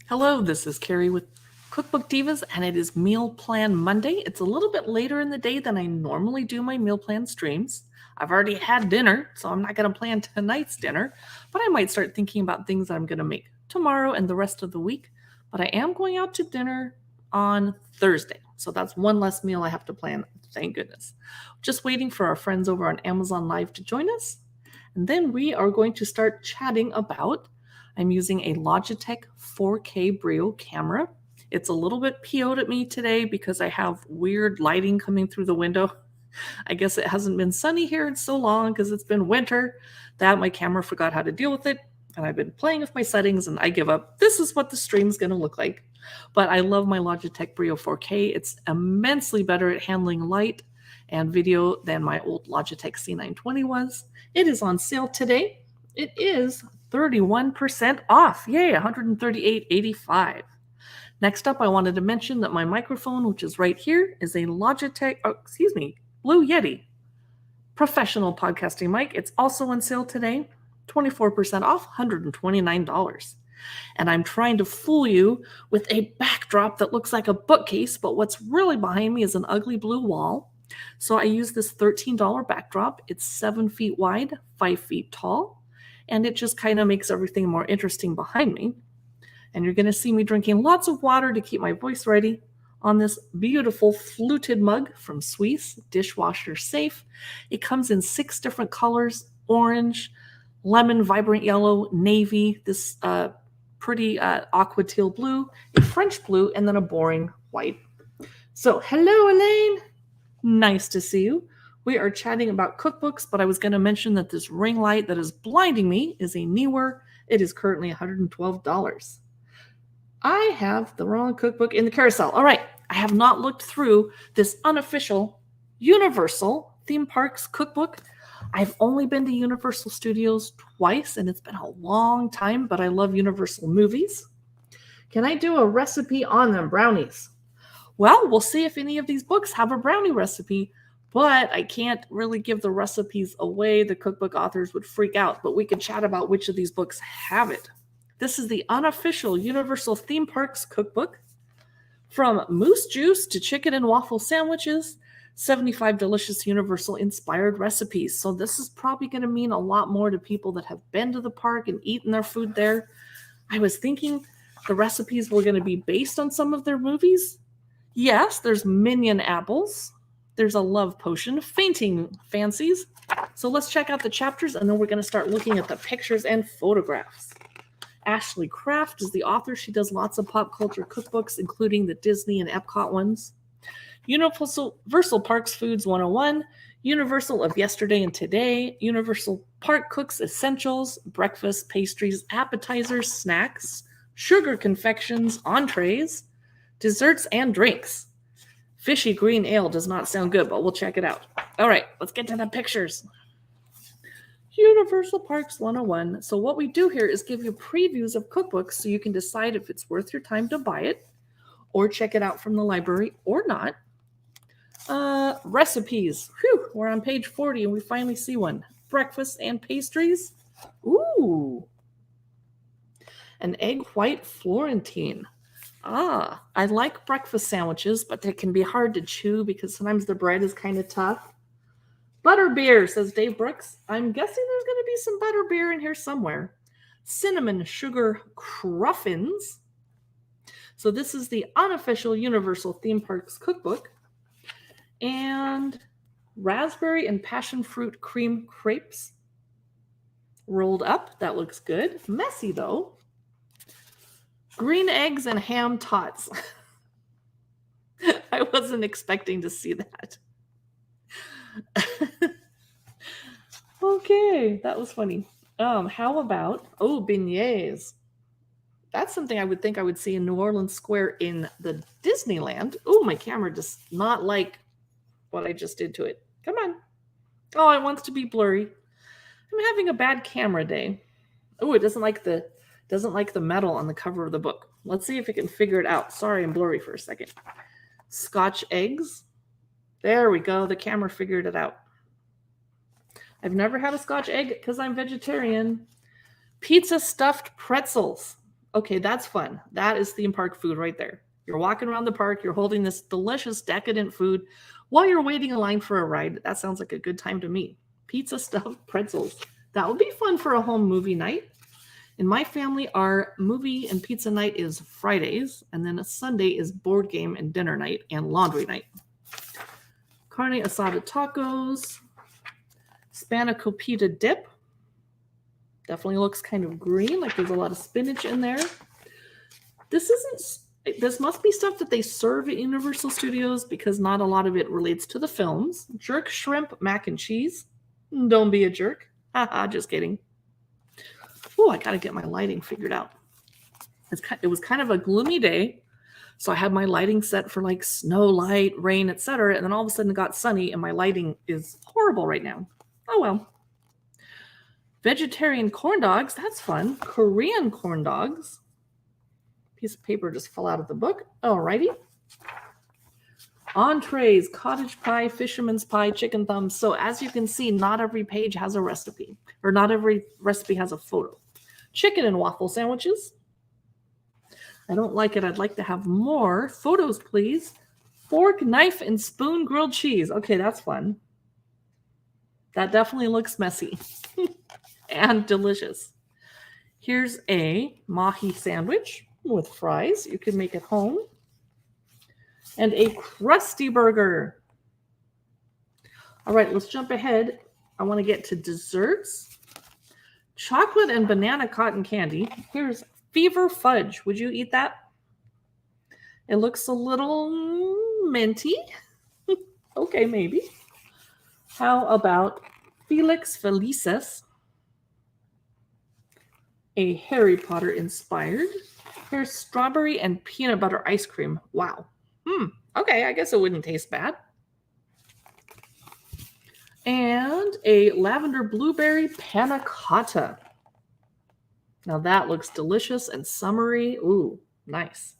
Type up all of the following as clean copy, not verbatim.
Hello, this is Carrie with Cookbook Divas, and it is Meal Plan Monday. It's a little bit later in the day than I normally do my meal plan streams. I've already had dinner, so I'm not going to plan tonight's dinner, but I might start thinking about things I'm going to make tomorrow and the rest of the week. But I am going out to dinner on Thursday, so that's one less meal I have to plan. Thank goodness. Just waiting for our friends over on Amazon Live to join us, and then we are going to start chatting about. I'm using a Logitech 4K Brio camera. It's a little bit PO'd at me today because I have weird lighting coming through the window. I guess it hasn't been sunny here in so long because it's been winter that my camera forgot how to deal with it. And I've been playing with my settings and I give up. This is what the stream's going to look like. But I love my Logitech Brio 4K. It's immensely better at handling light and video than my old Logitech C920 was. It is on sale today. It is 31% off. Yay, $138.85. Next up, I wanted to mention that my microphone, which is right here, is a Logitech, Blue Yeti professional podcasting mic. It's also on sale today, 24% off, $129. And I'm trying to fool you with a backdrop that looks like a bookcase, but what's really behind me is an ugly blue wall. So I use this $13 backdrop. It's 7 feet wide, 5 feet tall, and it just kind of makes everything more interesting behind me. And you're going to see me drinking lots of water to keep my voice ready on this beautiful fluted mug from Suisse, dishwasher safe. It comes in 6 different colors: orange, lemon, vibrant yellow, navy, this pretty aqua teal blue, a French blue, and then a boring white. So hello, Elaine. Nice to see you. We are chatting about cookbooks, but I was going to mention that this ring light that is blinding me is a Neewer. It is currently $112. I have the wrong cookbook in the carousel. All right, I have not looked through this unofficial Universal Theme Parks cookbook. I've only been to Universal Studios twice, and it's been a long time, but I love Universal movies. Can I do a recipe on them, brownies? Well, we'll see if any of these books have a brownie recipe, but I can't really give the recipes away. The cookbook authors would freak out, but we can chat about which of these books have it. This is the unofficial Universal Theme Parks cookbook. From moose juice to chicken and waffle sandwiches, 75 delicious Universal-inspired recipes. So this is probably going to mean a lot more to people that have been to the park and eaten their food there. I was thinking the recipes were going to be based on some of their movies. Yes, there's Minion apples. There's a love potion, fainting fancies. So let's check out the chapters, and then we're going to start looking at the pictures and photographs. Ashley Craft is the author. She does lots of pop culture cookbooks, including the Disney and Epcot ones. Universal Parks Foods 101, Universal of Yesterday and Today, Universal Park Cooks Essentials, breakfast, pastries, appetizers, snacks, sugar confections, entrees, desserts, and drinks. Fishy green ale does not sound good, but we'll check it out. All right, let's get to the pictures. Universal Parks 101. So what we do here is give you previews of cookbooks so you can decide if it's worth your time to buy it or check it out from the library or not. Recipes. Whew, we're on page 40 and we finally see one. Breakfast and pastries. Ooh. An egg white Florentine. I like breakfast sandwiches, but they can be hard to chew because sometimes the bread is kind of tough. Butterbeer, says Dave Brooks. I'm guessing there's going to be some butterbeer in here somewhere. Cinnamon sugar cruffins. So this is the unofficial Universal Theme Parks cookbook. And raspberry and passion fruit cream crepes. Rolled up. That looks good. Messy, though. Green eggs and ham tots. I wasn't expecting to see that. Okay, that was funny. How about, beignets. That's something I would think I would see in New Orleans Square in the Disneyland. Oh, my camera does not like what I just did to it. Come on. Oh, it wants to be blurry. I'm having a bad camera day. Oh, it doesn't like the metal on the cover of the book. Let's see if it can figure it out. Sorry, I'm blurry for a second. Scotch eggs. There we go. The camera figured it out. I've never had a Scotch egg because I'm vegetarian. Pizza stuffed pretzels. Okay, that's fun. That is theme park food right there. You're walking around the park, you're holding this delicious, decadent food while you're waiting in line for a ride. That sounds like a good time to me. Pizza stuffed pretzels. That would be fun for a home movie night. In my family, our movie and pizza night is Fridays, and then a Sunday is board game and dinner night and laundry night. Carne asada tacos, spanakopita dip. Definitely looks kind of green, like there's a lot of spinach in there. This must be stuff that they serve at Universal Studios because not a lot of it relates to the films. Jerk shrimp mac and cheese. Don't be a jerk. Haha, just kidding. Oh, I gotta get my lighting figured out. It was kind of a gloomy day, so I had my lighting set for like snow, light, rain, etc. And then all of a sudden it got sunny and my lighting is horrible right now. Oh well. Vegetarian corn dogs, that's fun. Korean corn dogs. Piece of paper just fell out of the book. Alrighty. Entrees, cottage pie, fisherman's pie, chicken thumbs. So as you can see, not every page has a recipe, or not every recipe has a photo. Chicken and waffle sandwiches. I don't like it. I'd like to have more photos, please. Fork, knife, and spoon grilled cheese. Okay, that's fun. That definitely looks messy and delicious. Here's a mahi sandwich with fries. You can make it home. And a crusty burger. All right, let's jump ahead. I want to get to desserts. Chocolate and banana cotton candy. Here's Fever Fudge. Would you eat that? It looks a little minty. Okay, maybe. How about Felix Felices? A Harry Potter inspired. Here's strawberry and peanut butter ice cream. Wow. Okay, I guess it wouldn't taste bad. And a lavender blueberry panna cotta. Now that looks delicious and summery. Ooh, nice.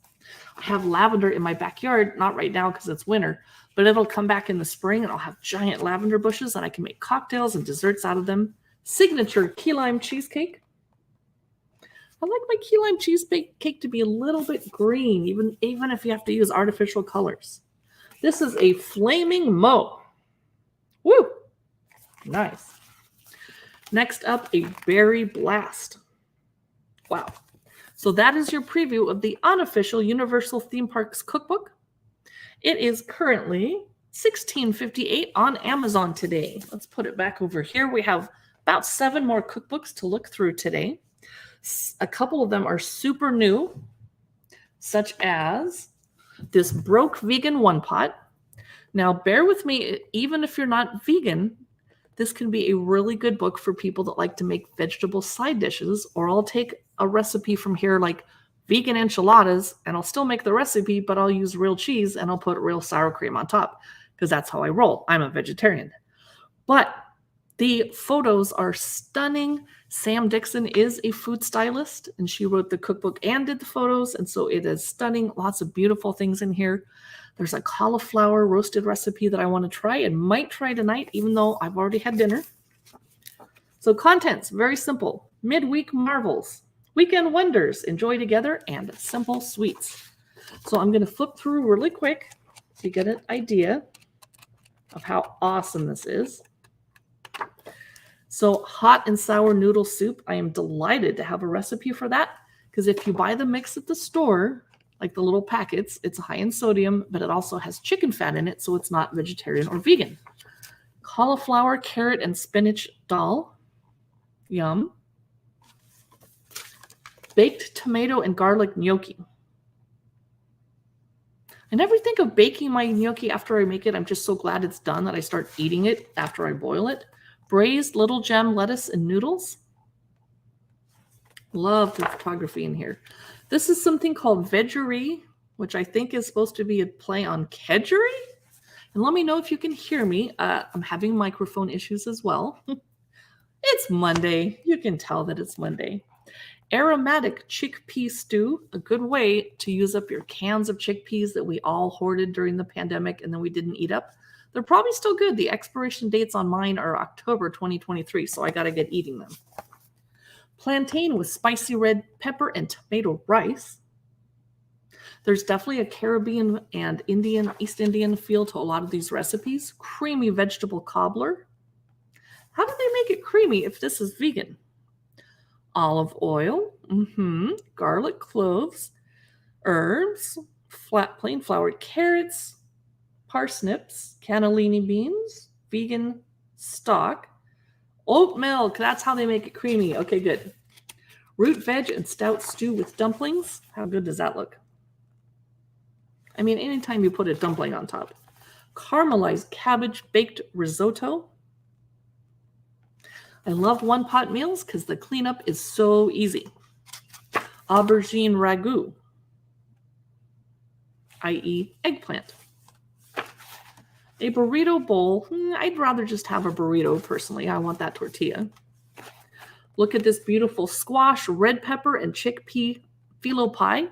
I have lavender in my backyard, not right now because it's winter, but it'll come back in the spring and I'll have giant lavender bushes and I can make cocktails and desserts out of them. Signature key lime cheesecake. I like my key lime cheesecake to be a little bit green, even if you have to use artificial colors. This is a flaming mo. Woo! Nice. Next up, a berry blast. Wow. So that is your preview of the unofficial Universal Theme Parks cookbook. It is currently $16.58 on Amazon today. Let's put it back over here. We have about 7 more cookbooks to look through today. A couple of them are super new, such as this Broke Vegan One Pot. Now, bear with me, even if you're not vegan, this can be a really good book for people that like to make vegetable side dishes, or I'll take a recipe from here like vegan enchiladas, and I'll still make the recipe, but I'll use real cheese and I'll put real sour cream on top because that's how I roll. I'm a vegetarian. But the photos are stunning. Sam Dixon is a food stylist, and she wrote the cookbook and did the photos, and so it is stunning. Lots of beautiful things in here. There's a cauliflower roasted recipe that I want to try and might try tonight, even though I've already had dinner. So contents, very simple. Midweek marvels, weekend wonders, enjoy together, and simple sweets. So I'm going to flip through really quick to get an idea of how awesome this is. So hot and sour noodle soup, I am delighted to have a recipe for that, because if you buy the mix at the store, like the little packets, it's high in sodium, but it also has chicken fat in it, so it's not vegetarian or vegan. Cauliflower, carrot, and spinach dal. Yum. Baked tomato and garlic gnocchi. I never think of baking my gnocchi after I make it. I'm just so glad it's done that I start eating it after I boil it. Braised little gem lettuce and noodles. Love the photography in here. This is something called veggery, which I think is supposed to be a play on kedgeree. And let me know if you can hear me. I'm having microphone issues as well. It's Monday. You can tell that it's Monday. Aromatic chickpea stew, a good way to use up your cans of chickpeas that we all hoarded during the pandemic and then we didn't eat up. They're probably still good. The expiration dates on mine are October 2023, so I got to get eating them. Plantain with spicy red pepper and tomato rice. There's definitely a Caribbean and East Indian feel to a lot of these recipes. Creamy vegetable cobbler. How do they make it creamy if this is vegan? Olive oil, garlic cloves, herbs, flat plain floured carrots, parsnips, cannellini beans, vegan stock, oat milk. That's how they make it creamy. Okay, good. Root veg and stout stew with dumplings. How good does that look? I mean, anytime you put a dumpling on top. Caramelized cabbage baked risotto. I love one-pot meals because the cleanup is so easy. Aubergine ragout, i.e. eggplant. A burrito bowl. I'd rather just have a burrito personally. I want that tortilla. Look at this beautiful squash, red pepper, and chickpea phyllo pie.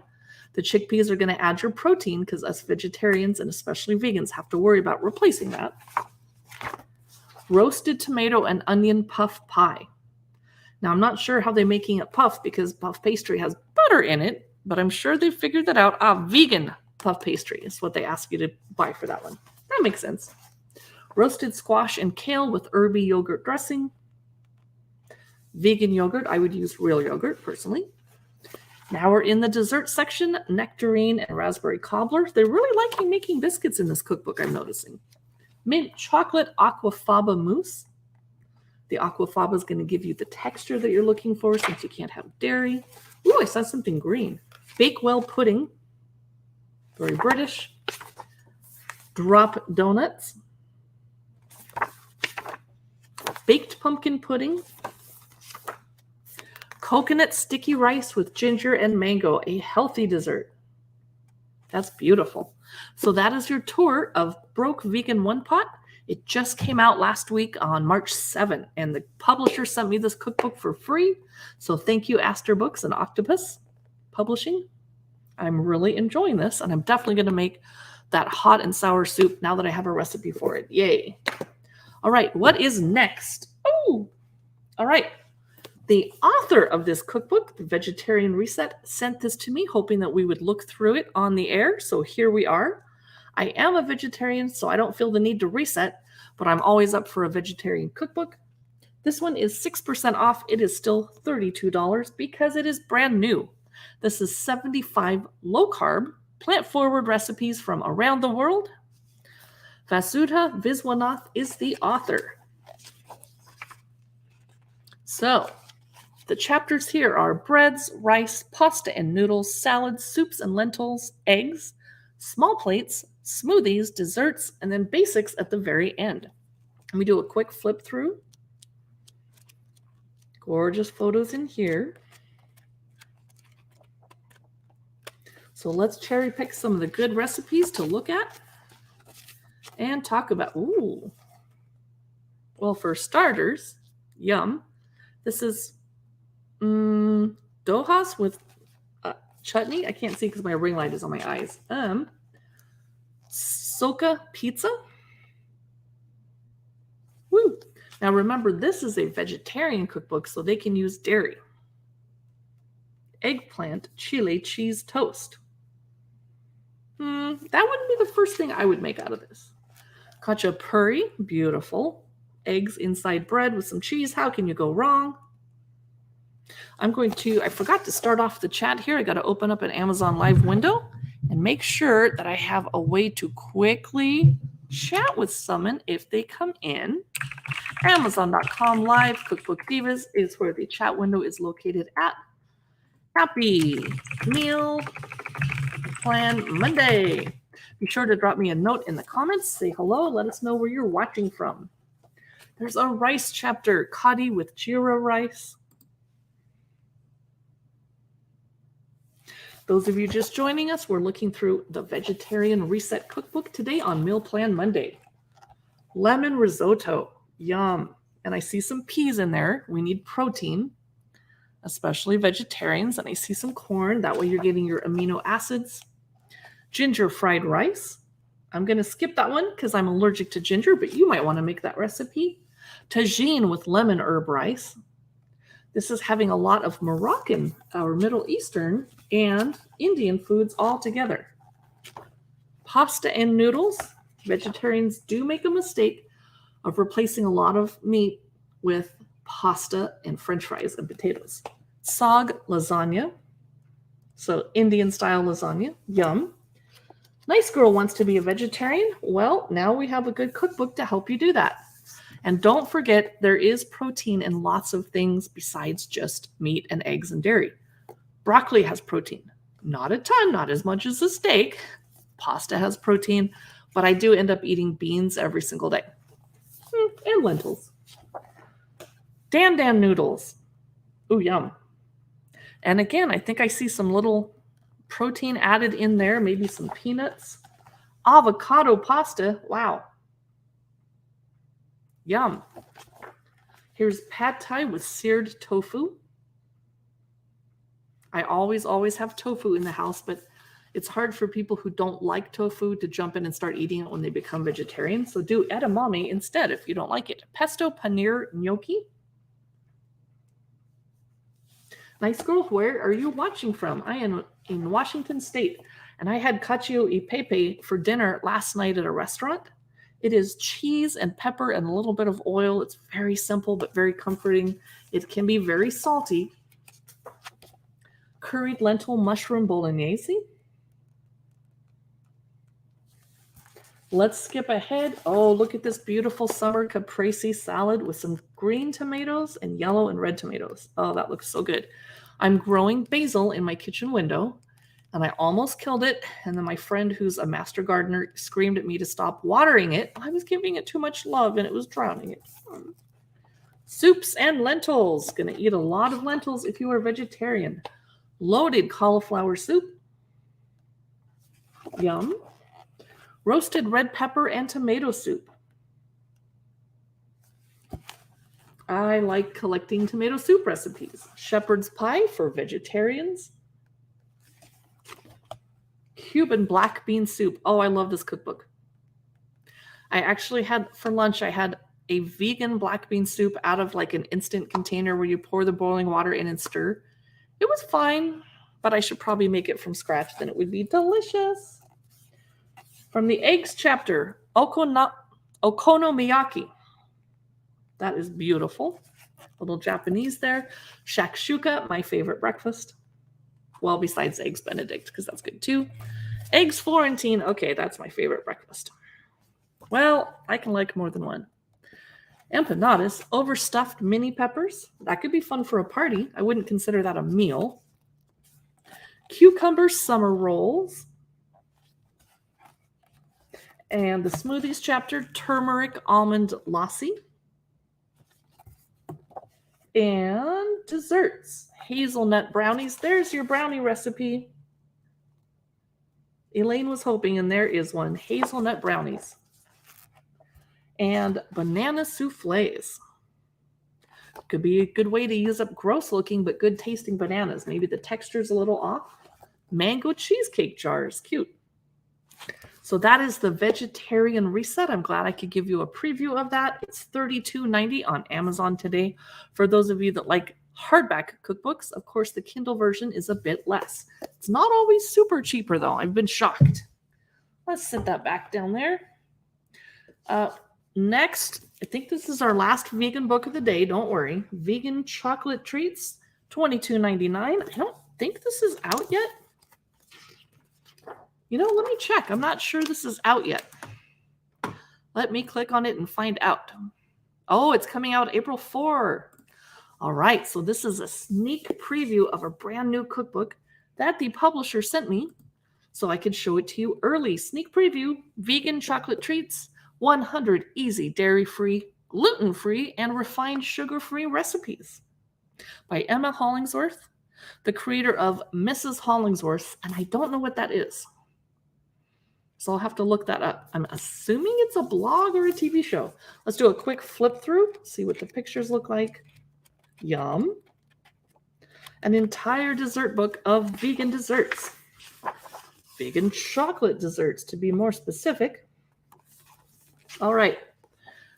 The chickpeas are going to add your protein because us vegetarians and especially vegans have to worry about replacing that. Roasted tomato and onion puff pie. Now, I'm not sure how they're making it puff because puff pastry has butter in it, but I'm sure they figured that out. Vegan puff pastry is what they ask you to buy for that one. That makes sense. Roasted squash and kale with herby yogurt dressing. Vegan yogurt, I would use real yogurt personally. Now we're in the dessert section, nectarine and raspberry cobbler. They're really liking making biscuits in this cookbook, I'm noticing. Mint chocolate aquafaba mousse. The aquafaba is going to give you the texture that you're looking for since you can't have dairy. Ooh, I saw something green. Bakewell pudding. Very British. Drop donuts. Baked pumpkin pudding. Coconut sticky rice with ginger and mango, a healthy dessert. That's beautiful. So that is your tour of Broke Vegan One Pot. It just came out last week on March 7th, and the publisher sent me this cookbook for free. So thank you, Aster Books and Octopus Publishing. I'm really enjoying this, and I'm definitely going to make that hot and sour soup now that I have a recipe for it. Yay. All right, what is next? Oh, all right. The author of this cookbook, The Vegetarian Reset, sent this to me, hoping that we would look through it on the air. So here we are. I am a vegetarian, so I don't feel the need to reset, but I'm always up for a vegetarian cookbook. This one is 6% off. It is still $32 because it is brand new. This is 75 low-carb, plant-forward recipes from around the world. Vasudha Viswanath is the author. So, the chapters here are breads, rice, pasta and noodles, salads, soups and lentils, eggs, small plates, smoothies, desserts, and then basics at the very end. Let me do a quick flip through. Gorgeous photos in here. So let's cherry pick some of the good recipes to look at and talk about. Ooh. Well, for starters, yum. This is dohas with chutney. I can't see because my ring light is on my eyes. Soka pizza. Woo. Now remember, this is a vegetarian cookbook, so they can use dairy. Eggplant chile cheese toast. That wouldn't be the first thing I would make out of this. Khachapuri, beautiful. Eggs inside bread with some cheese. How can you go wrong? I forgot to start off the chat here. I got to open up an Amazon Live window and make sure that I have a way to quickly chat with someone if they come in. Amazon.com Live Cookbook Divas is where the chat window is located at. Happy Meal Plan Monday. Be sure to drop me a note in the comments. Say hello. Let us know where you're watching from. There's a rice chapter, Kadi with Jira rice. Those of you just joining us, we're looking through the Vegetarian Reset Cookbook today on Meal Plan Monday. Lemon risotto, yum. And I see some peas in there. We need protein, especially vegetarians. And I see some corn. That way you're getting your amino acids. Ginger fried rice. I'm going to skip that one because I'm allergic to ginger, but you might want to make that recipe. Tagine with lemon herb rice. This is having a lot of Moroccan or Middle Eastern and Indian foods all together. Pasta and noodles. Vegetarians do make a mistake of replacing a lot of meat with pasta and French fries and potatoes. Sog lasagna. So Indian style lasagna. Yum. Nice girl wants to be a vegetarian. Well, now we have a good cookbook to help you do that. And don't forget, there is protein in lots of things besides just meat and eggs and dairy. Broccoli has protein. Not a ton, not as much as a steak. Pasta has protein, but I do end up eating beans every single day. And lentils. Dan Dan noodles. Ooh, yum. And again, I think I see some little protein added in there, maybe some peanuts. Avocado pasta. Wow. Yum. Here's pad thai with seared tofu. I always have tofu in the house, but it's hard for people who don't like tofu to jump in and start eating it when they become vegetarian. So do edamame instead if you don't like it. Pesto paneer gnocchi. Nice girl, where are you watching from? I am in Washington State, and I had cacio e pepe for dinner last night at a restaurant. It is cheese and pepper and a little bit of oil. It's very simple but very comforting. It can be very salty. Curried lentil mushroom bolognese. Let's skip ahead. Oh, look at this beautiful summer caprese salad with some green tomatoes and yellow and red tomatoes. Oh, that looks so good. I'm growing basil in my kitchen window, and I almost killed it. And then my friend, who's a master gardener, screamed at me to stop watering it. I was giving it too much love, and it was drowning it. Soups and lentils. Gonna eat a lot of lentils if you are vegetarian. Loaded cauliflower soup. Yum. Roasted red pepper and tomato soup. I like collecting tomato soup recipes. Shepherd's pie for vegetarians. Cuban black bean soup. Oh, I love this cookbook. I actually had, for lunch, I had a vegan black bean soup out of like an instant container where you pour the boiling water in and stir. It was fine, but I should probably make it from scratch. Then it would be delicious. From the eggs chapter, okonomiyaki. That is beautiful. A little Japanese there. Shakshuka, my favorite breakfast. Well, besides eggs Benedict, because that's good too. Eggs Florentine. Okay, that's my favorite breakfast. Well, I can like more than one. Empanadas, overstuffed mini peppers. That could be fun for a party. I wouldn't consider that a meal. Cucumber summer rolls. And the smoothies chapter, turmeric almond lassi. And desserts, hazelnut brownies. There's your brownie recipe. Elaine was hoping, and there is one. Hazelnut brownies. And banana souffles. Could be a good way to use up gross looking but good tasting bananas. Maybe the texture's a little off. Mango cheesecake jars. Cute. So that is the vegetarian reset. I'm glad I could give you a preview of that. It's $32.90 on Amazon today. For those of you that like hardback cookbooks, of course, the Kindle version is a bit less. It's not always super cheaper, though. I've been shocked. Let's set that back down there. Next, I think this is our last vegan book of the day. Don't worry. Vegan chocolate treats, $22.99. I don't think this is out yet. You know, let me check. I'm not sure this is out yet. Let me click on it and find out. Oh, it's coming out April 4. All right, so this is a sneak preview of a brand new cookbook that the publisher sent me so I could show it to you early. Sneak preview, vegan chocolate treats, 100 easy dairy-free, gluten-free, and refined sugar-free recipes by Emma Hollingsworth, the creator of Mrs. Hollingsworth, and I don't know what that is. So I'll have to look that up. I'm assuming it's a blog or a TV show. Let's do a quick flip through, see what the pictures look like. Yum. An entire dessert book of vegan desserts. Vegan chocolate desserts, to be more specific. All right.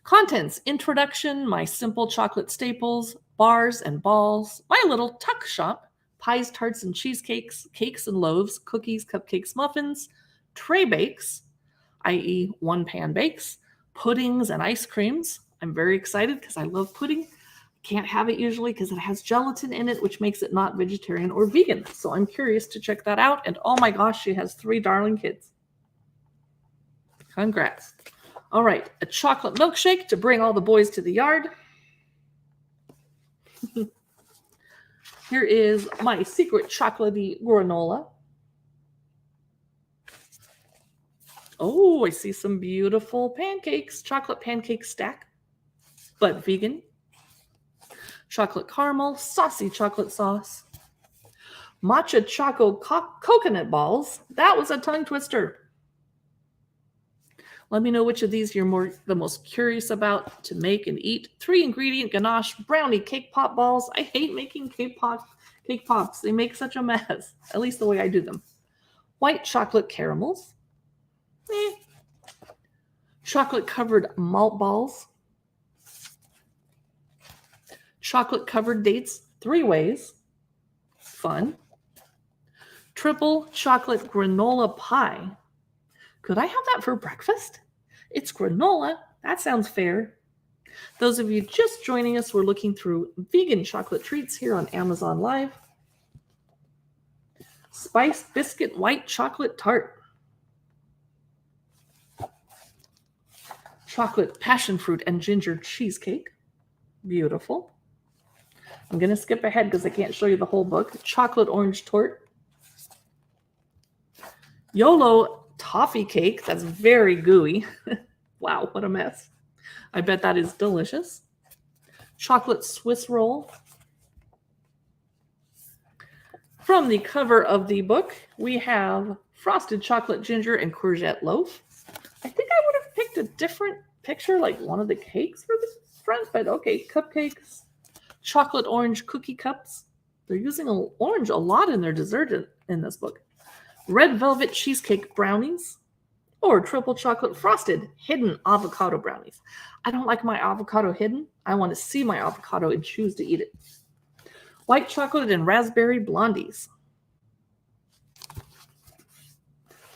Contents: introduction, my simple chocolate staples, bars and balls, my little tuck shop, pies, tarts, and cheesecakes, cakes and loaves, cookies, cupcakes, muffins, tray bakes, i.e. one-pan bakes, puddings and ice creams. I'm very excited because I love pudding. Can't have it usually because it has gelatin in it, which makes it not vegetarian or vegan. So I'm curious to check that out. And oh my gosh, she has 3 darling kids. Congrats. All right, a chocolate milkshake to bring all the boys to the yard. Here is my secret chocolatey granola. Oh, I see some beautiful pancakes, chocolate pancake stack, but vegan. Chocolate caramel, saucy chocolate sauce. Matcha choco coconut balls. That was a tongue twister. Let me know which of these you're the most curious about to make and eat. 3-ingredient ganache brownie cake pop balls. I hate making cake pops. They make such a mess, at least the way I do them. White chocolate caramels. Chocolate covered malt balls. Chocolate covered dates 3 ways. Fun. Triple chocolate granola pie. Could I have that for breakfast? It's granola. That sounds fair. Those of you just joining us, we're looking through vegan chocolate treats here on Amazon Live. Spiced biscuit white chocolate tart. Chocolate passion fruit and ginger cheesecake. Beautiful. I'm going to skip ahead because I can't show you the whole book. Chocolate orange tort. YOLO toffee cake. That's very gooey. Wow, what a mess. I bet that is delicious. Chocolate Swiss roll. From the cover of the book, we have frosted chocolate ginger and courgette loaf. I think I would have picked a different picture, like one of the cakes for the front, but okay, cupcakes. Chocolate orange cookie cups. They're using orange a lot in their dessert in this book. Red velvet cheesecake brownies. Or triple chocolate frosted hidden avocado brownies. I don't like my avocado hidden. I want to see my avocado and choose to eat it. White chocolate and raspberry blondies.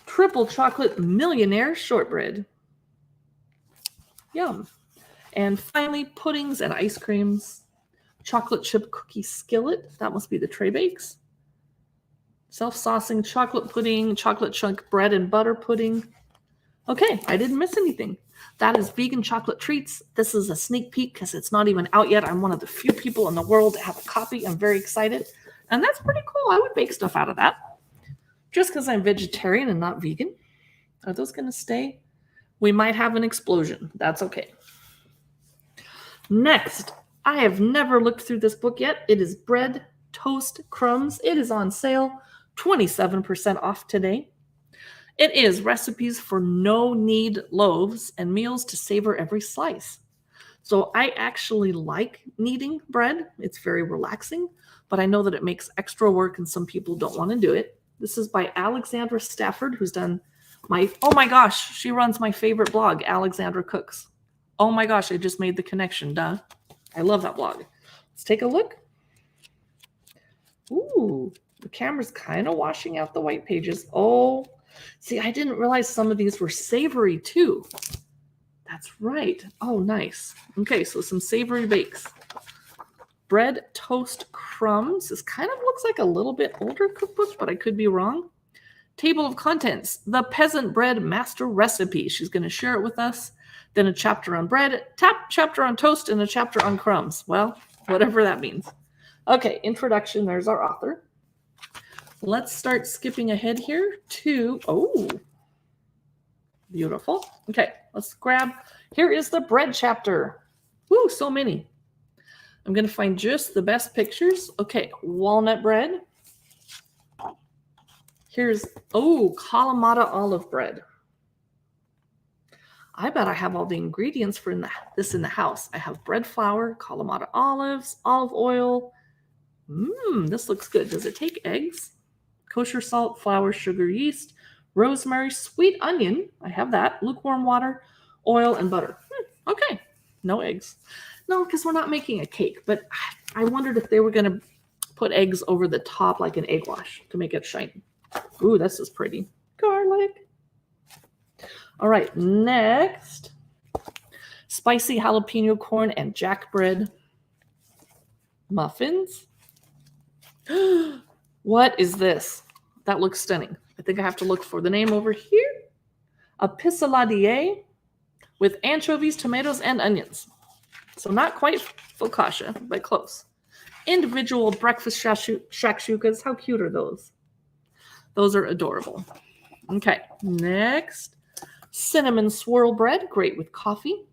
Triple chocolate millionaire shortbread. Yum. And finally, puddings and ice creams. Chocolate chip cookie skillet. That must be the tray bakes. Self-saucing chocolate pudding, chocolate chunk bread and butter pudding. Okay, I didn't miss anything. That is vegan chocolate treats. This is a sneak peek because it's not even out yet. I'm one of the few people in the world to have a copy. I'm very excited. And that's pretty cool. I would bake stuff out of that. Just because I'm vegetarian and not vegan. Are those going to stay? We might have an explosion. That's okay. Next, I have never looked through this book yet. It is Bread, Toast, Crumbs. It is on sale. 27% off today. It is recipes for no-knead loaves and meals to savor every slice. So I actually like kneading bread. It's very relaxing, but I know that it makes extra work and some people don't want to do it. This is by Alexandra Stafford, who's done oh my gosh, she runs my favorite blog, Alexandra Cooks. Oh my gosh, I just made the connection, duh. I love that blog. Let's take a look. Ooh, the camera's kind of washing out the white pages. Oh, see, I didn't realize some of these were savory too. That's right. Oh, nice. Okay, so some savory bakes. Bread, Toast, Crumbs. This kind of looks like a little bit older cookbook, but I could be wrong. Table of contents. The Peasant Bread Master Recipe. She's going to share it with us. Then a chapter on bread, chapter on toast, and a chapter on crumbs. Well, whatever that means. Okay, introduction. There's our author. Let's start skipping ahead here to, oh, beautiful. Okay, let's grab, here is the bread chapter. Woo, so many. I'm going to find just the best pictures. Okay, walnut bread. Here's, oh, Kalamata olive bread. I bet I have all the ingredients for this in the house. I have bread flour, Kalamata olives, olive oil. This looks good. Does it take eggs? Kosher salt, flour, sugar, yeast, rosemary, sweet onion. I have that. Lukewarm water, oil, and butter. Okay. No eggs. No, because we're not making a cake. But I wondered if they were going to put eggs over the top like an egg wash to make it shiny. Ooh, this is pretty. Garlic. All right, next. Spicy jalapeno corn and jack bread muffins. What is this? That looks stunning. I think I have to look for the name over here. A pissaladier with anchovies, tomatoes, and onions. So not quite focaccia, but close. Individual breakfast shakshukas. How cute are those? Those are adorable. Okay, next. Cinnamon swirl bread, great with coffee.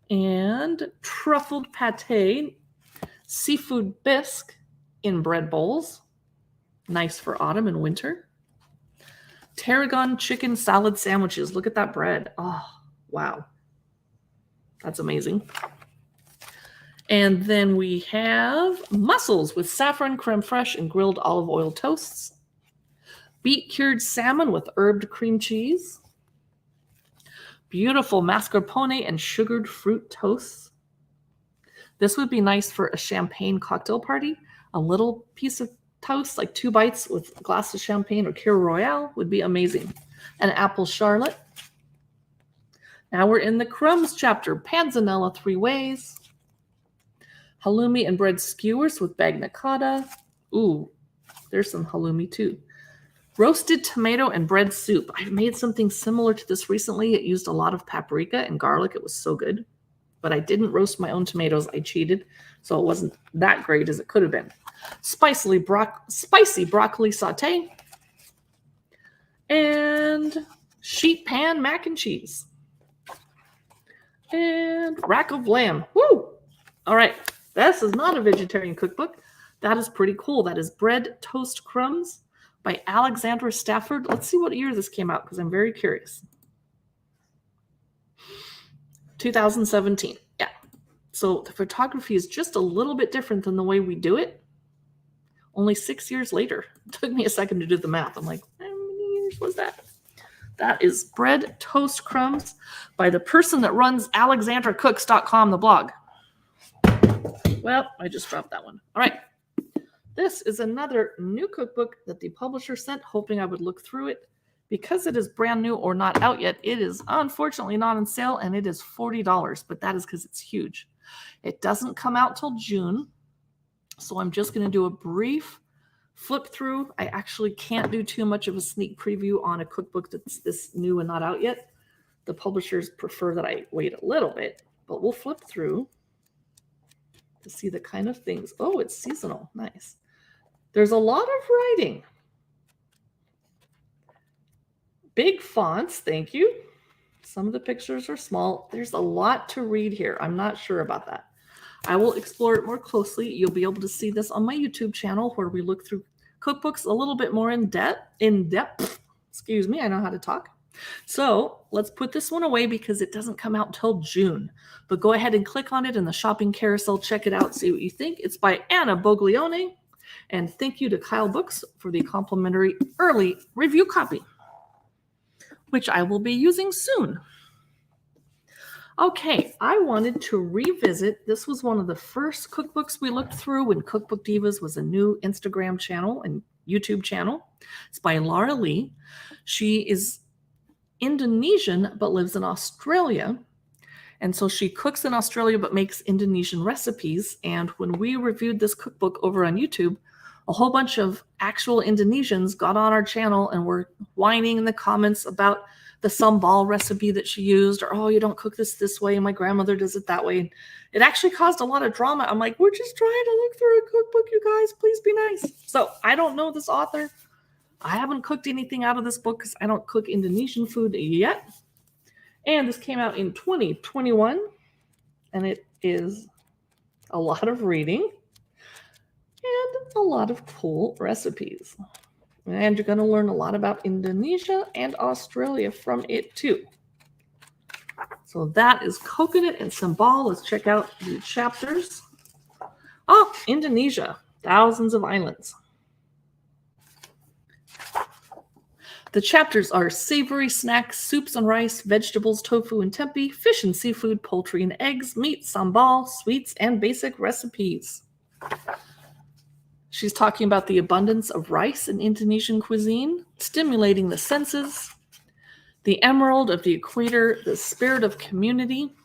And truffled pate, seafood bisque in bread bowls. Nice for autumn and winter. Tarragon chicken salad sandwiches. Look at that bread. Oh, wow. That's amazing. And then we have mussels with saffron, creme fraiche, and grilled olive oil toasts. Beet cured salmon with herbed cream cheese. Beautiful mascarpone and sugared fruit toasts. This would be nice for a champagne cocktail party. A little piece of toast, like 2 bites with a glass of champagne or Kir Royale would be amazing. An apple charlotte. Now we're in the crumbs chapter. Panzanella 3 ways. Halloumi and bread skewers with bagna cotta. Ooh, there's some halloumi too. Roasted tomato and bread soup. I've made something similar to this recently. It used a lot of paprika and garlic. It was so good. But I didn't roast my own tomatoes. I cheated, so it wasn't that great as it could have been. Spicy broccoli saute. And sheet pan mac and cheese. And rack of lamb. Woo! All right. This is not a vegetarian cookbook. That is pretty cool. That is Bread Toast Crumbs by Alexandra Stafford. Let's see what year this came out because I'm very curious. 2017. Yeah. So the photography is just a little bit different than the way we do it. Only 6 years later. It took me a second to do the math. I'm like, how many years was that? That is Bread Toast Crumbs by the person that runs alexandracooks.com, the blog. Well, I just dropped that one. All right. This is another new cookbook that the publisher sent, hoping I would look through it. Because it is brand new or not out yet, it is unfortunately not on sale, and it is $40, but that is because it's huge. It doesn't come out till June, so I'm just going to do a brief flip through. I actually can't do too much of a sneak preview on a cookbook that's this new and not out yet. The publishers prefer that I wait a little bit, but we'll flip through to see the kind of things. Oh, it's seasonal. Nice. There's a lot of writing. Big fonts, thank you. Some of the pictures are small. There's a lot to read here. I'm not sure about that. I will explore it more closely. You'll be able to see this on my YouTube channel where we look through cookbooks a little bit more in depth. Excuse me, I know how to talk. So let's put this one away because it doesn't come out until June. But go ahead and click on it in the shopping carousel. Check it out. See what you think. It's by Anna Boglione. And thank you to Kyle Books for the complimentary early review copy, which I will be using soon. Okay, I wanted to revisit. This was one of the first cookbooks we looked through when Cookbook Divas was a new Instagram channel and YouTube channel. It's by Laura Lee. She is Indonesian but lives in Australia. And so she cooks in Australia but makes Indonesian recipes. And when we reviewed this cookbook over on YouTube, a whole bunch of actual Indonesians got on our channel and were whining in the comments about the sambal recipe that she used, or, oh, you don't cook this way, and my grandmother does it that way. It actually caused a lot of drama. I'm like, we're just trying to look through a cookbook, you guys. Please be nice. So I don't know this author. I haven't cooked anything out of this book because I don't cook Indonesian food yet. And this came out in 2021, and it is a lot of reading and a lot of cool recipes. And you're going to learn a lot about Indonesia and Australia from it too. So that is coconut and sambal. Let's check out the chapters. Oh, Indonesia, thousands of islands. The chapters are savory snacks, soups and rice, vegetables, tofu and tempeh, fish and seafood, poultry and eggs, meat, sambal, sweets, and basic recipes. She's talking about the abundance of rice in Indonesian cuisine, stimulating the senses, the emerald of the equator, the spirit of community,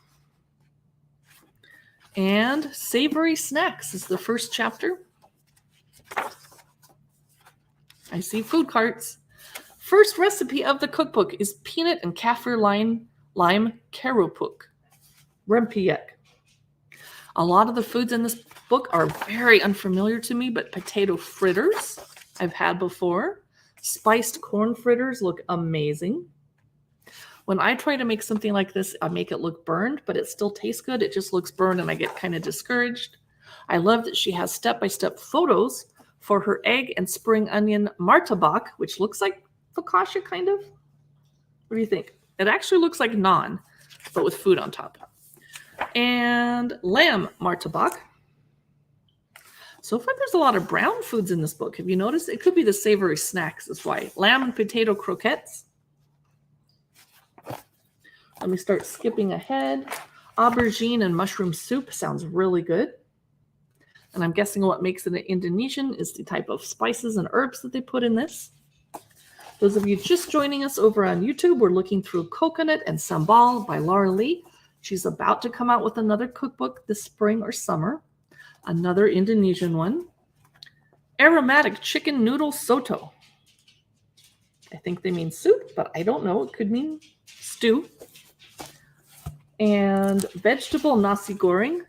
and savory snacks is the first chapter. I see food carts. First recipe of the cookbook is peanut and kaffir lime kerupuk, rempeyek. A lot of the foods in this book are very unfamiliar to me, but potato fritters I've had before. Spiced corn fritters look amazing. When I try to make something like this, I make it look burned, but it still tastes good. It just looks burned and I get kind of discouraged. I love that she has step-by-step photos for her egg and spring onion martabak, which looks like focaccia kind of. What do you think? It actually looks like naan, but with food on top. And lamb martabak. So far, there's a lot of brown foods in this book. Have you noticed? It could be the savory snacks is why. Lamb and potato croquettes. Let me start skipping ahead. Aubergine and mushroom soup sounds really good. And I'm guessing what makes it an Indonesian is the type of spices and herbs that they put in this. Those of you just joining us over on YouTube, we're looking through Coconut and Sambal by Laura Lee. She's about to come out with another cookbook this spring or summer. Another Indonesian one. Aromatic chicken noodle soto. I think they mean soup, but I don't know. It could mean stew. And vegetable nasi goreng.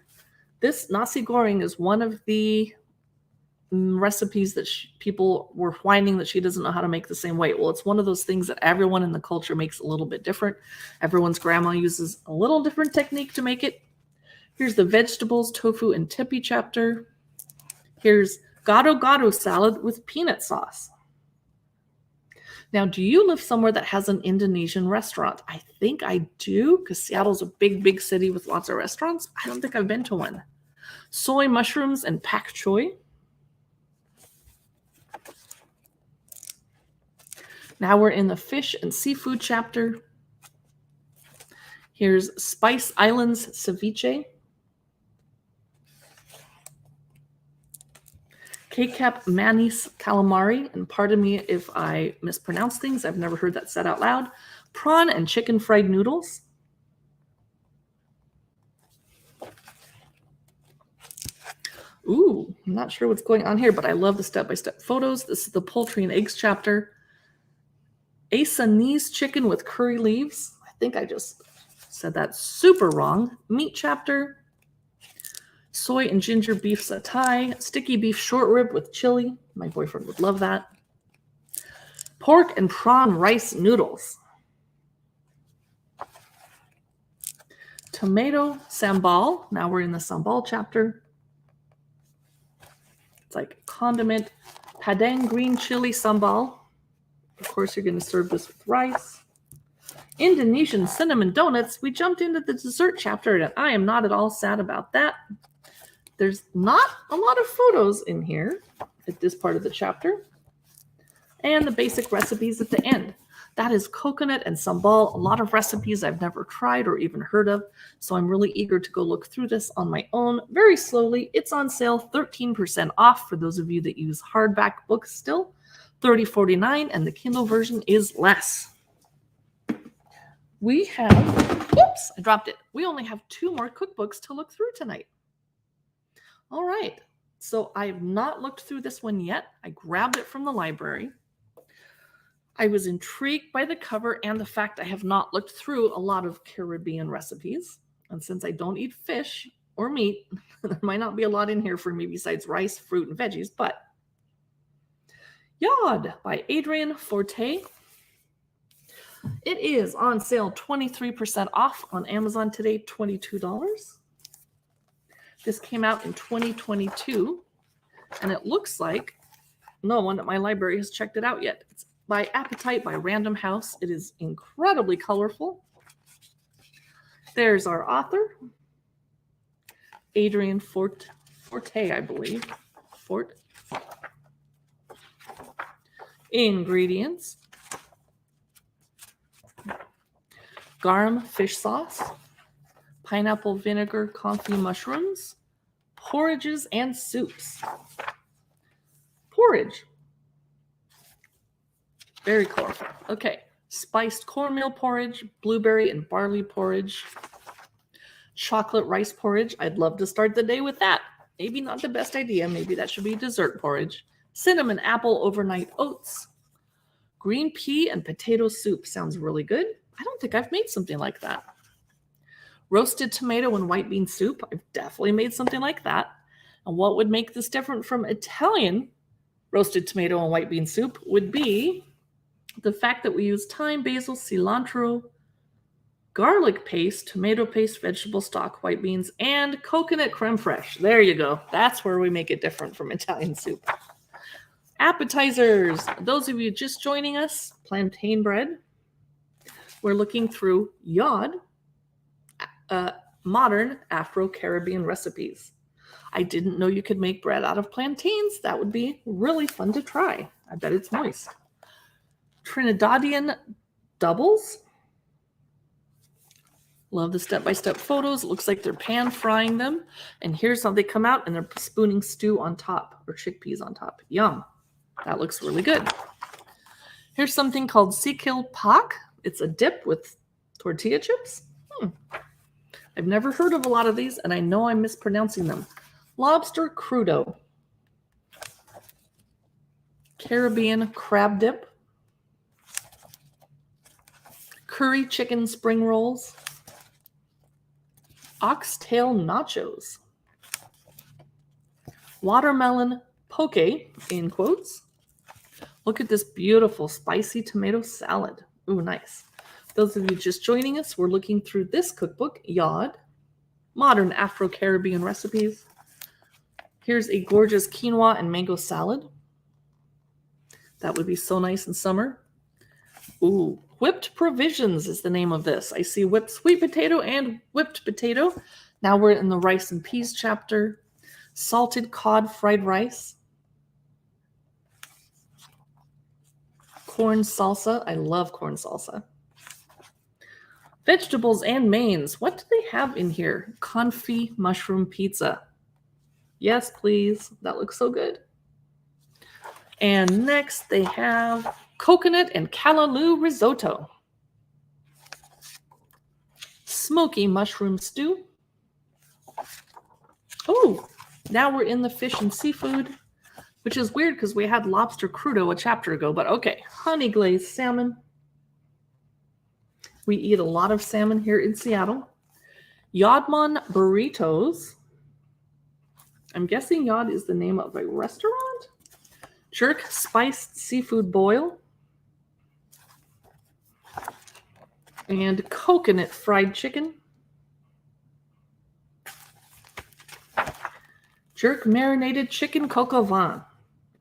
This nasi goreng is one of the recipes that people were whining that she doesn't know how to make the same way. Well, it's one of those things that everyone in the culture makes a little bit different. Everyone's grandma uses a little different technique to make it. Here's the vegetables, tofu, and tempeh chapter. Here's gado-gado salad with peanut sauce. Now, do you live somewhere that has an Indonesian restaurant? I think I do, because Seattle's a big, big city with lots of restaurants. I don't think I've been to one. Soy mushrooms and pak choy. Now we're in the fish and seafood chapter. Here's Spice Islands ceviche. K-cap manis calamari, and pardon me if I mispronounce things. I've never heard that said out loud. Prawn and chicken fried noodles. Ooh, I'm not sure what's going on here, but I love the step-by-step photos. This is the poultry and eggs chapter. Asanese chicken with curry leaves. I think I just said that super wrong. Meat chapter. Soy and ginger beef satay. Sticky beef short rib with chili. My boyfriend would love that. Pork and prawn rice noodles. Tomato sambal. Now we're in the sambal chapter. It's like condiment. Padang green chili sambal. Of course, you're going to serve this with rice. Indonesian cinnamon donuts. We jumped into the dessert chapter, and I am not at all sad about that. There's not a lot of photos in here at this part of the chapter. And the basic recipes at the end. That is coconut and sambal. A lot of recipes I've never tried or even heard of. So I'm really eager to go look through this on my own very slowly. It's on sale, 13% off for those of you that use hardback books still. $30.49, and the Kindle version is less. We have, oops, I dropped it. We only have 2 more cookbooks to look through tonight. All right, so I have not looked through this one yet. I grabbed it from the library. I was intrigued by the cover and the fact I have not looked through a lot of Caribbean recipes. And since I don't eat fish or meat, there might not be a lot in here for me besides rice, fruit, and veggies, but Yod by Adrienne Forte. It is on sale 23% off on Amazon today, $22. This came out in 2022, and it looks like no one at my library has checked it out yet. It's by Appetite by Random House. It is incredibly colorful. There's our author, Adrienne Forte, I believe. Forte. Ingredients: garum fish sauce, pineapple vinegar confit mushrooms, porridges and soups. Porridge. Very colorful. Okay. Spiced cornmeal porridge, blueberry and barley porridge, chocolate rice porridge. I'd love to start the day with that. Maybe not the best idea. Maybe that should be dessert porridge. Cinnamon apple overnight oats. Green pea and potato soup sounds really good. I don't think I've made something like that. Roasted tomato and white bean soup. I've definitely made something like that. And what would make this different from Italian roasted tomato and white bean soup would be the fact that we use thyme, basil, cilantro, garlic paste, tomato paste, vegetable stock, white beans, and coconut creme fraiche. There you go. That's where we make it different from Italian soup. Appetizers. Those of you just joining us, plantain bread. We're looking through Yod, modern Afro-Caribbean recipes. I didn't know you could make bread out of plantains. That would be really fun to try. I bet it's moist. Trinidadian doubles. Love the step-by-step photos. It looks like they're pan frying them. And here's how they come out, and they're spooning stew on top, or chickpeas on top. Yum. That looks really good. Here's something called sikil pak. It's a dip with tortilla chips. I've never heard of a lot of these, and I know I'm mispronouncing them. Lobster crudo. Caribbean crab dip. Curry chicken spring rolls. Oxtail nachos. Watermelon poke, in quotes. Look at this beautiful spicy tomato salad. Ooh, nice. Those of you just joining us, we're looking through this cookbook, Yod, Modern Afro-Caribbean Recipes. Here's a gorgeous quinoa and mango salad. That would be so nice in summer. Ooh, whipped provisions is the name of this. I see whipped sweet potato and whipped potato. Now we're in the rice and peas chapter. Salted cod fried rice. Corn salsa. I love corn salsa. Vegetables and mains. What do they have in here? Confit mushroom pizza. Yes, please. That looks so good. And next they have coconut and callaloo risotto. Smoky mushroom stew. Oh, now we're in the fish and seafood, which is weird because we had lobster crudo a chapter ago, but okay. Honey glazed salmon. We eat a lot of salmon here in Seattle. Yodman burritos. I'm guessing Yod is the name of a restaurant. Jerk spiced seafood boil. And coconut fried chicken. Jerk marinated chicken coq au vin.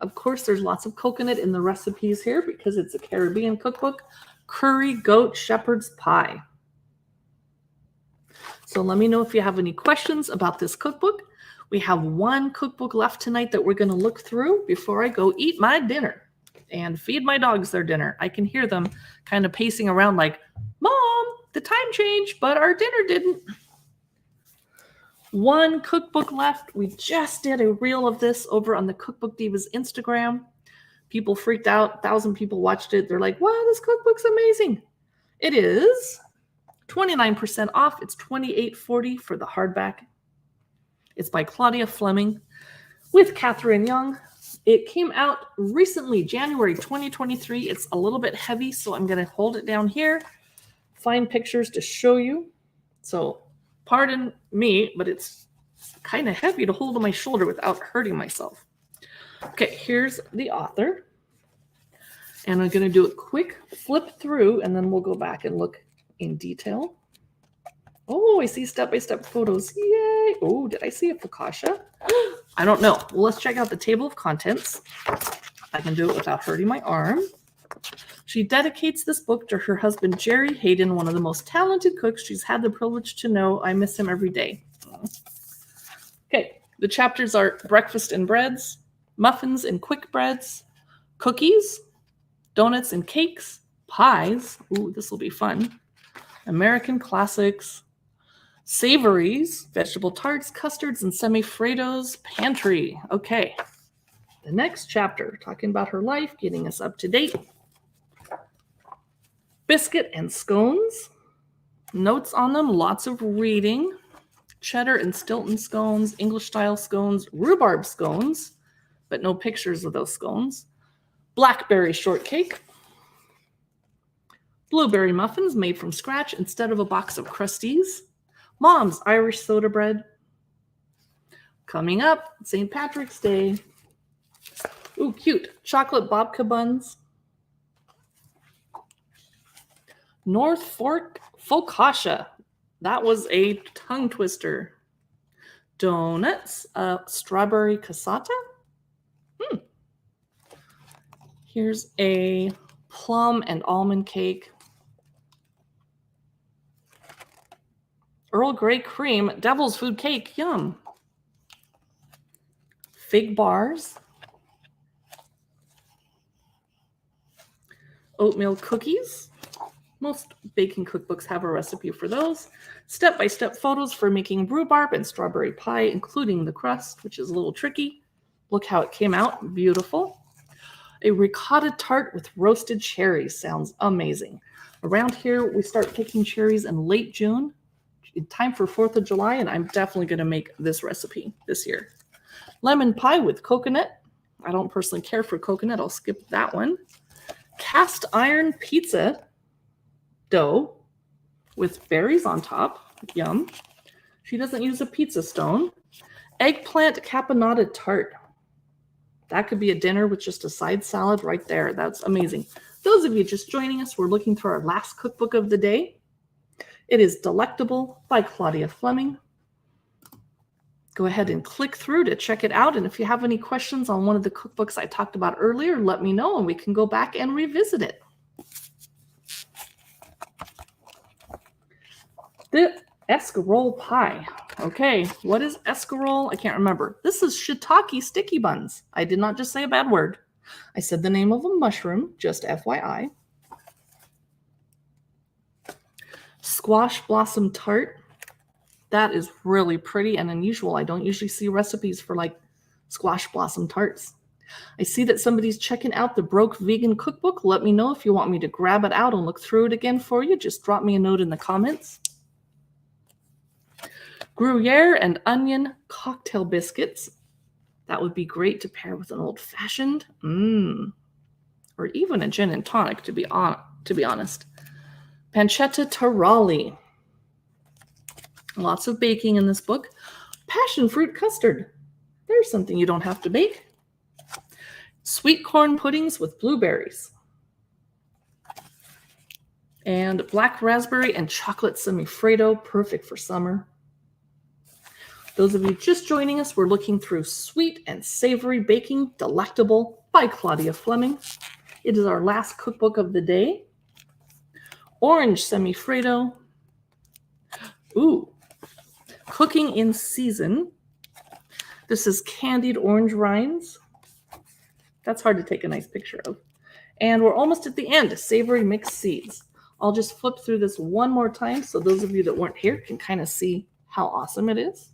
Of course, there's lots of coconut in the recipes here because it's a Caribbean cookbook. Curry goat shepherd's pie. So let me know if you have any questions about this cookbook. We have one cookbook left tonight that we're going to look through before I go eat my dinner and feed my dogs their dinner. I can hear them kind of pacing around like, Mom, the time changed, but our dinner didn't. One cookbook left. We just did a reel of this over on the Cookbook Divas Instagram. People freaked out. 1,000 people watched it. They're like, wow, this cookbook's amazing. It is 29% off. It's $28.40 for the hardback. It's by Claudia Fleming with Catherine Young. It came out recently, January 2023. It's a little bit heavy, so I'm going to hold it down here, find pictures to show you. So pardon me, but it's kind of heavy to hold on my shoulder without hurting myself. Okay, here's the author. And I'm going to do a quick flip through, and then we'll go back and look in detail. Oh, I see step-by-step photos. Yay. Oh, did I see a focaccia? I don't know. Well, let's check out the table of contents. I can do it without hurting my arm. She dedicates this book to her husband, Jerry Hayden, one of the most talented cooks she's had the privilege to know. I miss him every day. Okay, the chapters are breakfast and breads, muffins and quick breads, cookies, donuts and cakes, pies. Ooh, this will be fun. American classics, savories, vegetable tarts, custards, and semifreddos, pantry. Okay. The next chapter, talking about her life, getting us up to date. Biscuit and scones. Notes on them, lots of reading. Cheddar and Stilton scones, English style scones, rhubarb scones, but no pictures of those scones. Blackberry shortcake. Blueberry muffins made from scratch instead of a box of Crusties. Mom's Irish soda bread. Coming up, St. Patrick's Day. Ooh, cute. Chocolate babka buns. North Fork focaccia. That was a tongue twister. Donuts. Strawberry cassata. Here's a plum and almond cake. Earl Grey cream. Devil's food cake. Yum. Fig bars. Oatmeal cookies. Most baking cookbooks have a recipe for those. Step-by-step photos for making rhubarb and strawberry pie, including the crust, which is a little tricky. Look how it came out. Beautiful. A ricotta tart with roasted cherries. Sounds amazing. Around here, we start picking cherries in late June, in time for 4th of July, and I'm definitely going to make this recipe this year. Lemon pie with coconut. I don't personally care for coconut. I'll skip that one. Cast iron pizza dough with berries on top. Yum. She doesn't use a pizza stone. Eggplant caponata tart. That could be a dinner with just a side salad right there. That's amazing. Those of you just joining us, we're looking through our last cookbook of the day. It is Delectable by Claudia Fleming. Go ahead and click through to check it out. And if you have any questions on one of the cookbooks I talked about earlier, let me know and we can go back and revisit it. The escarole pie. Okay, what is escarole? I can't remember. This is shiitake sticky buns. I did not just say a bad word. I said the name of a mushroom, just FYI. Squash blossom tart. That is really pretty and unusual. I don't usually see recipes for like squash blossom tarts. I see that somebody's checking out the Broke Vegan Cookbook. Let me know if you want me to grab it out and look through it again for you. Just drop me a note in the comments. Gruyere and onion cocktail biscuits. That would be great to pair with an old-fashioned. Or even a gin and tonic, to be honest. Pancetta taralli. Lots of baking in this book. Passion fruit custard. There's something you don't have to bake. Sweet corn puddings with blueberries. And black raspberry and chocolate semifreddo, perfect for summer. Those of you just joining us, we're looking through Sweet and Savory Baking Delectable by Claudia Fleming. It is our last cookbook of the day. Orange semifreddo. Ooh. Cooking in season. This is candied orange rinds. That's hard to take a nice picture of. And we're almost at the end. Savory mixed seeds. I'll just flip through this one more time so those of you that weren't here can kind of see how awesome it is.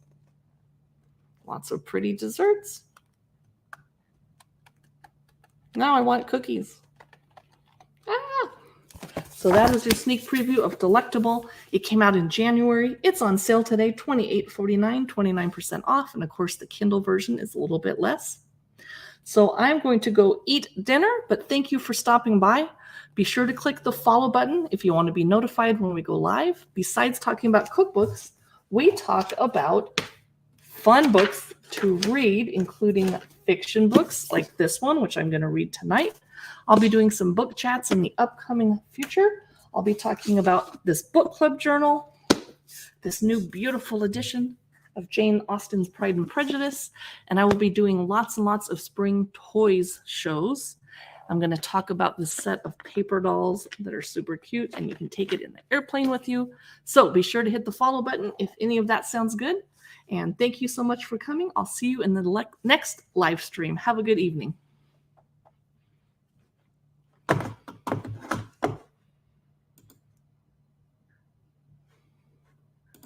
Lots of pretty desserts. Now I want cookies. So that is your sneak preview of Delectable. It came out in January. It's on sale today, $28.49, 29% off. And of course, the Kindle version is a little bit less. So I'm going to go eat dinner, but thank you for stopping by. Be sure to click the follow button if you want to be notified when we go live. Besides talking about cookbooks, we talk about fun books to read, including fiction books like this one, which I'm going to read tonight. I'll be doing some book chats in the upcoming future. I'll be talking about this book club journal, this new beautiful edition of Jane Austen's Pride and Prejudice, and I will be doing lots and lots of spring toys shows. I'm going to talk about this set of paper dolls that are super cute, and you can take it in the airplane with you. So be sure to hit the follow button if any of that sounds good. And thank you so much for coming. I'll see you in the next live stream. Have a good evening.